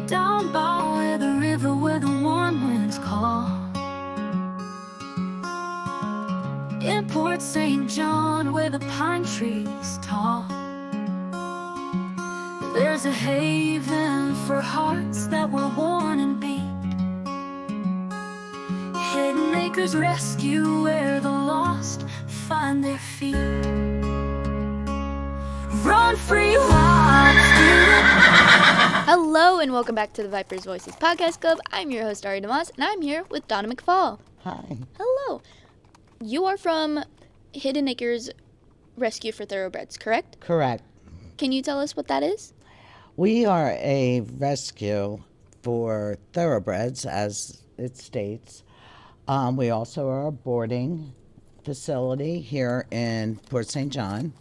Down by the river where the warm winds call. In Port St. John where the pine trees tall. There's a haven for hearts that were worn and beat. Hidden Acres Rescue where the lost find their feet. Run free, wild spirit. Hello and welcome back to the Vipers Voices Podcast Club. I'm your host Ari DeMoss and I'm here with Donna McFall. Hi. Hello. You are from Hidden Acres Rescue for Thoroughbreds, correct? Correct. Can you tell us what that is? We are a rescue for thoroughbreds, as it states. We also are a boarding facility here in Port St. John.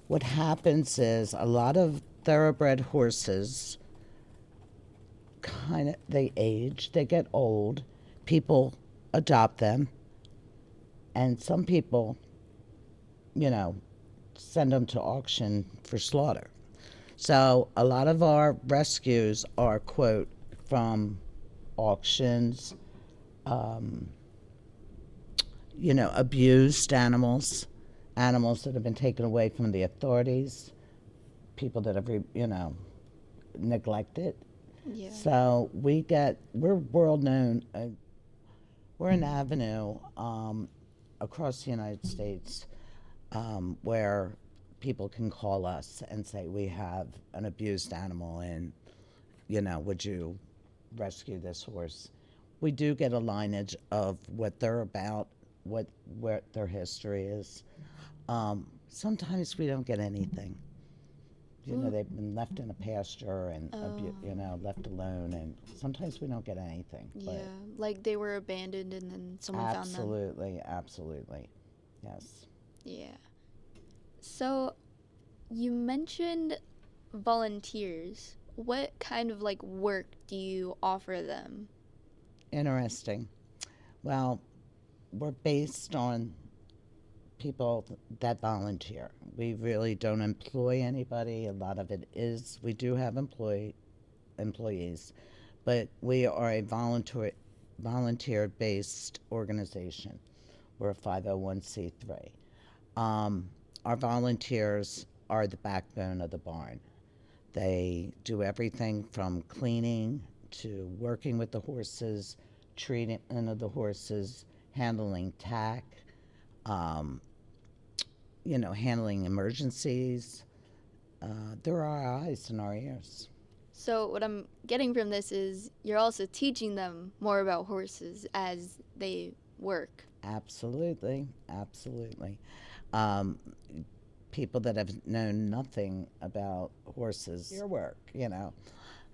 What happens is a lot of thoroughbred horses they age, they get old, people adopt them, and some people, send them to auction for slaughter. So a lot of our rescues are, quote, from auctions, abused animals that have been taken away from the authorities, people that have, neglected. Yeah. So we're world known. We're an avenue across the United States where people can call us and say, we have an abused animal and, would you rescue this horse? We do get a lineage of what they're about, what their history is. Sometimes we don't get anything. They've been left in a pasture and, left alone, and sometimes we don't get anything. Yeah, like they were abandoned and then someone found them. Absolutely. Yes. Yeah. So, you mentioned volunteers. What kind of, work do you offer them? Interesting. Well, we're based on people that volunteer. We really don't employ anybody. A lot of it is, we do have employees, but we are a volunteer-based organization. We're a 501c3. Our volunteers are the backbone of the barn. They do everything from cleaning to working with the horses, treating of the horses, handling tack, handling emergencies. They're our eyes and our ears. So what I'm getting from this is you're also teaching them more about horses as they work. Absolutely. People that have known nothing about horses, your work,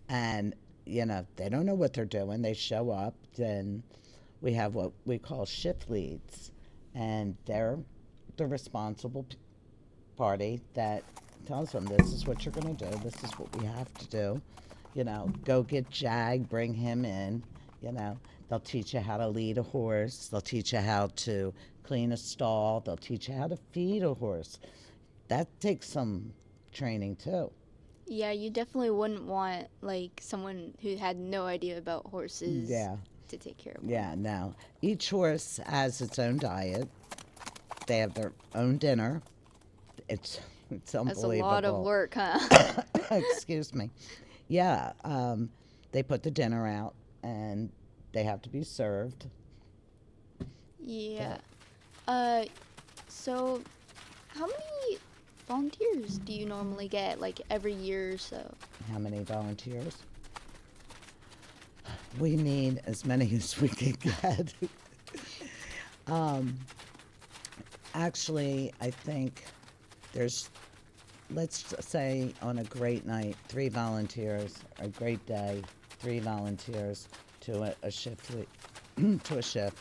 and, they don't know what they're doing. They show up, then we have what we call shift leads, and they're the responsible party that tells them, this is what you're going to do, this is what we have to do, go get Jag, bring him in, they'll teach you how to lead a horse, they'll teach you how to clean a stall, they'll teach you how to feed a horse. That takes some training too. Yeah, you definitely wouldn't want someone who had no idea about horses to take care of them. Yeah, no. Each horse has its own diet. They have their own dinner. It's unbelievable. That's a lot of work, huh? Excuse me. Yeah, they put the dinner out and they have to be served. Yeah. So how many volunteers do you normally get, every year or so? How many volunteers? We need as many as we can get. Actually, I think there's, let's say on a great night, 3 volunteers, a great day, 3 volunteers to a shift, to a shift.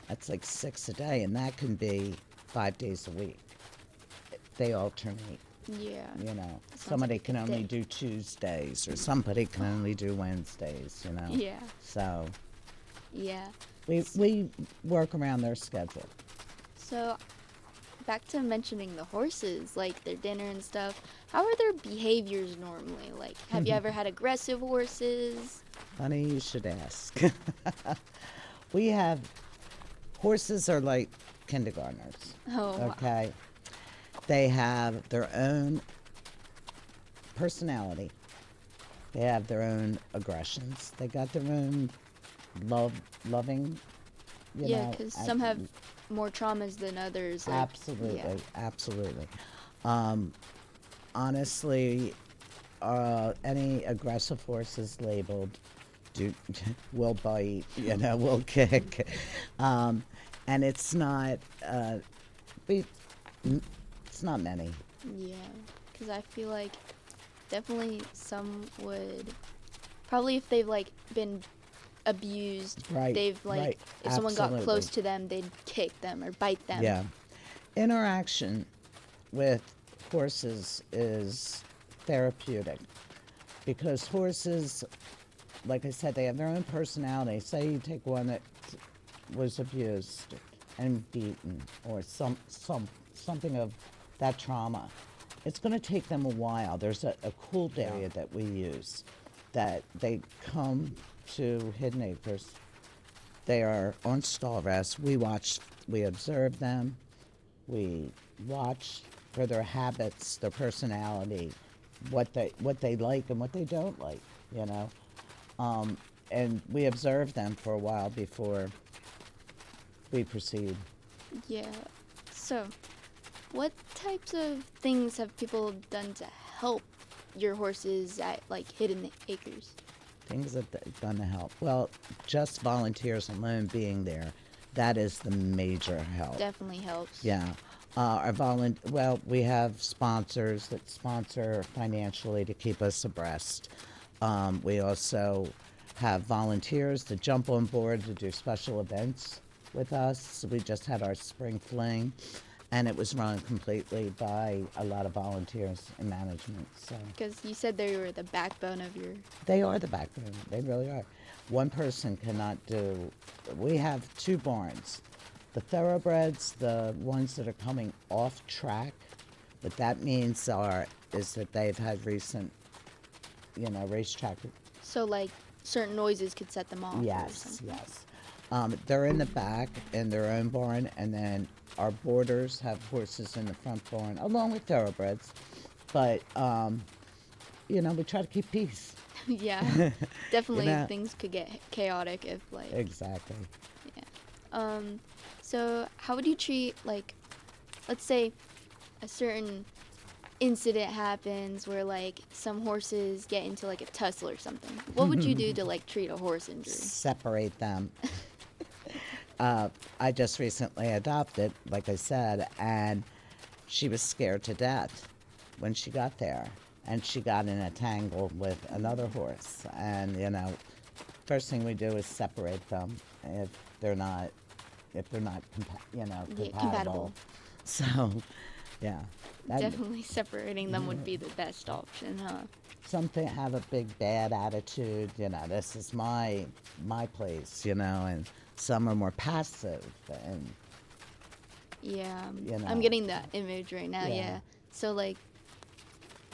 That's 6 a day, and that can be 5 days a week. They alternate. Yeah. Somebody can only do Tuesdays, or somebody can only do Wednesdays, Yeah. So. Yeah. We work around their schedule. So back to mentioning the horses, like their dinner and stuff. How are their behaviors normally? Like, have you ever had aggressive horses? Funny you should ask. We have horses are like kindergartners. Oh, wow. Okay. They have their own personality. They have their own aggressions. They got their own loving, Yeah, because some have more traumas than others. Like, absolutely, yeah. absolutely. Honestly, any aggressive horse is labeled will bite, will kick, and it's not. It's not many. Yeah, because I feel like definitely some would probably if they've like been abused, Right, they've like right, if someone got close absolutely. to them, they'd kick them or bite them. Yeah. Interaction with horses is therapeutic because horses, like I said, they have their own personality. Say you take one that was abused and beaten or something of that trauma. It's going to take them a while. There's a cool down period that we use that they come to Hidden Acres. They are on stall rest. We observe them. We watch for their habits, their personality, what they like and what they don't like, and we observe them for a while before we proceed. Yeah. So, what types of things have people done to help your horses at like Hidden Acres? Things that they've done to help. Well, just volunteers alone being there, that is the major help. Definitely helps. Yeah. Well, we have sponsors that sponsor financially to keep us abreast. We also have volunteers that jump on board to do special events with us. We just had our spring fling, and it was run completely by a lot of volunteers and management. So Because you said they were the backbone of your. they are the backbone. They really are. One person cannot do. We have two barns. The thoroughbreds, the ones that are coming off track, what that means is that they've had recent, racetrack. So like certain noises could set them off. Or Yes, something. yes. They're in the back in their own barn, and then our boarders have horses in the front barn, along with thoroughbreds. But, we try to keep peace. Yeah, definitely know? things could get chaotic if like. Exactly. So how would you treat like, let's say, a certain incident happens where like some horses get into like a tussle or something? What would you do to like treat a horse injury? Separate them. I just recently adopted, like I said, and she was scared to death when she got there. And she got in a tangle with another horse. And, first thing we do is separate them if they're not compatible. Compatible. So, yeah. Definitely separating them would be the best option, huh? Some have a big bad attitude, this is my place, and some are more passive and Yeah, You I'm know. getting that image right now. Yeah. Yeah. So like,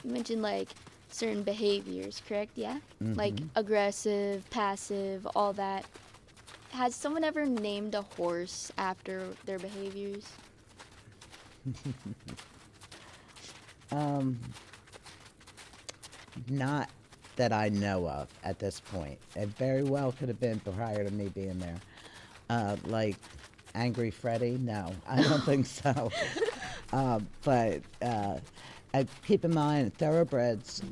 you mentioned like certain behaviors, correct? Yeah. Like aggressive, passive, all that. Has someone ever named a horse after their behaviors? not that I know of at this point. It very well could have been prior to me being there. Like Angry Freddy? No, I don't think so. But keep in mind, thoroughbreds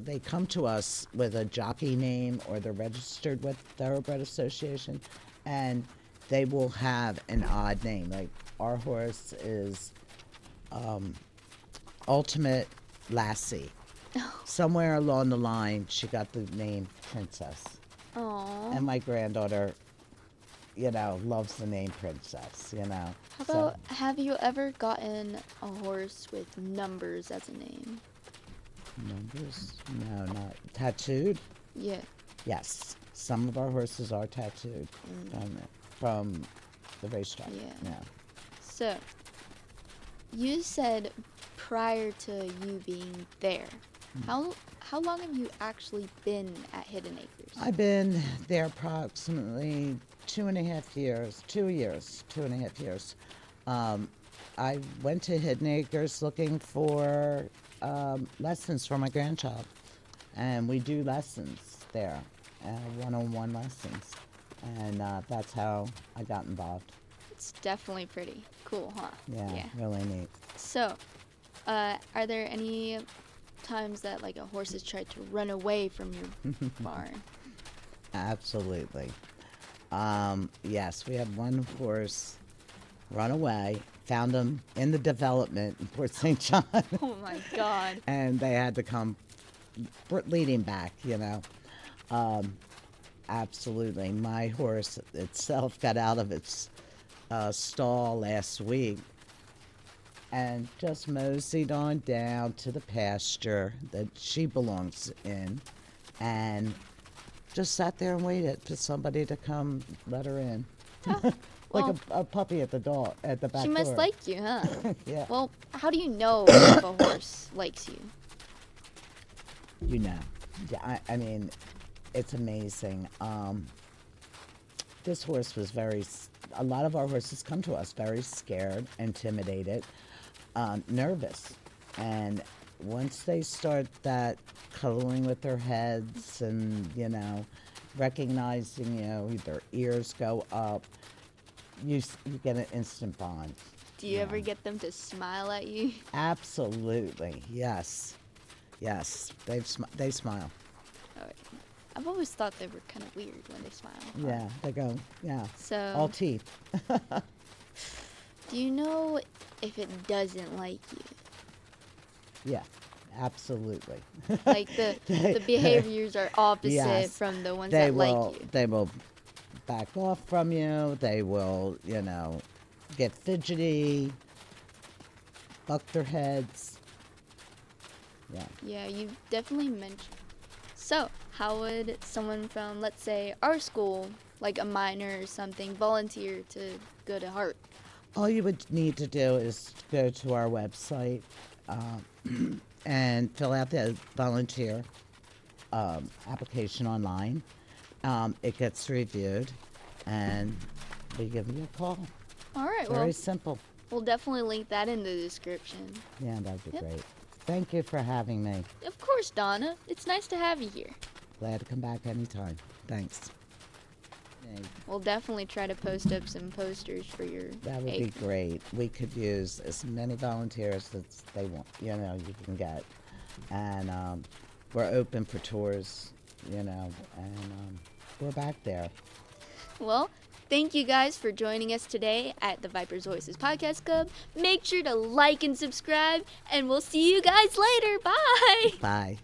they come to us with a jockey name or they're registered with Thoroughbred Association, and they will have an odd name. Like our horse is Ultimate Lassie. Somewhere along the line, she got the name Princess. Aww. And my granddaughter, loves the name Princess, How about, have you ever gotten a horse with numbers as a name? Numbers? No, not tattooed. Yeah. Yes, some of our horses are tattooed from the racetrack. Yeah. Yeah. So, you said prior to you being there, how long have you actually been at Hidden Acres? I've been there approximately 2.5 years, 2 years, 2.5 years. I went to Hidden Acres looking for lessons for my grandchild, and we do lessons there, one-on-one lessons, and that's how I got involved. It's definitely pretty cool, huh? Yeah, really neat. So, are there any times that like a horse has tried to run away from your barn? Absolutely. Yes, we had one horse run away, found him in the development in Port St. John, Oh my God. and they had to come leading back, Absolutely. My horse itself got out of its stall last week and just moseyed on down to the pasture that she belongs in and just sat there and waited for somebody to come let her in. Like Well, a puppy at the back she door. must like you, huh? Yeah. Well, how do you know if a horse likes you? Yeah, I mean, it's amazing. This horse was a lot of our horses come to us very scared, intimidated, nervous. And once they start that cuddling with their heads and, recognizing their ears go up, you get an instant bond. Do you ever get them to smile at you? Absolutely, yes. Yes, they smile. Oh, I've always thought they were kind of weird when they smile. Yeah, they go, yeah. So, All teeth. do you know if it doesn't like you? Yeah, absolutely. Like the behaviors are opposite Yes, from the ones they that will, like you. They will back off from you. They will, get fidgety, buck their heads. Yeah. Yeah, you definitely mentioned. So, how would someone from, let's say, our school, like a minor or something, volunteer to go to HART? All you would need to do is go to our website and fill out the volunteer application online. It gets reviewed, and we give you a call. All right, Very well, simple. we'll definitely link that in the description. Yeah, that'd be Yep. great. Thank you for having me. Of course, Donna. It's nice to have you here. Glad to come back anytime. Thanks. We'll definitely try to post up some posters for your That would be great. We could use as many volunteers as they want, you can get. And we're open for tours, and we're back there. Well, thank you guys for joining us today at the Viper's Voices Podcast Club. Make sure to like and subscribe, and we'll see you guys later. Bye. Bye.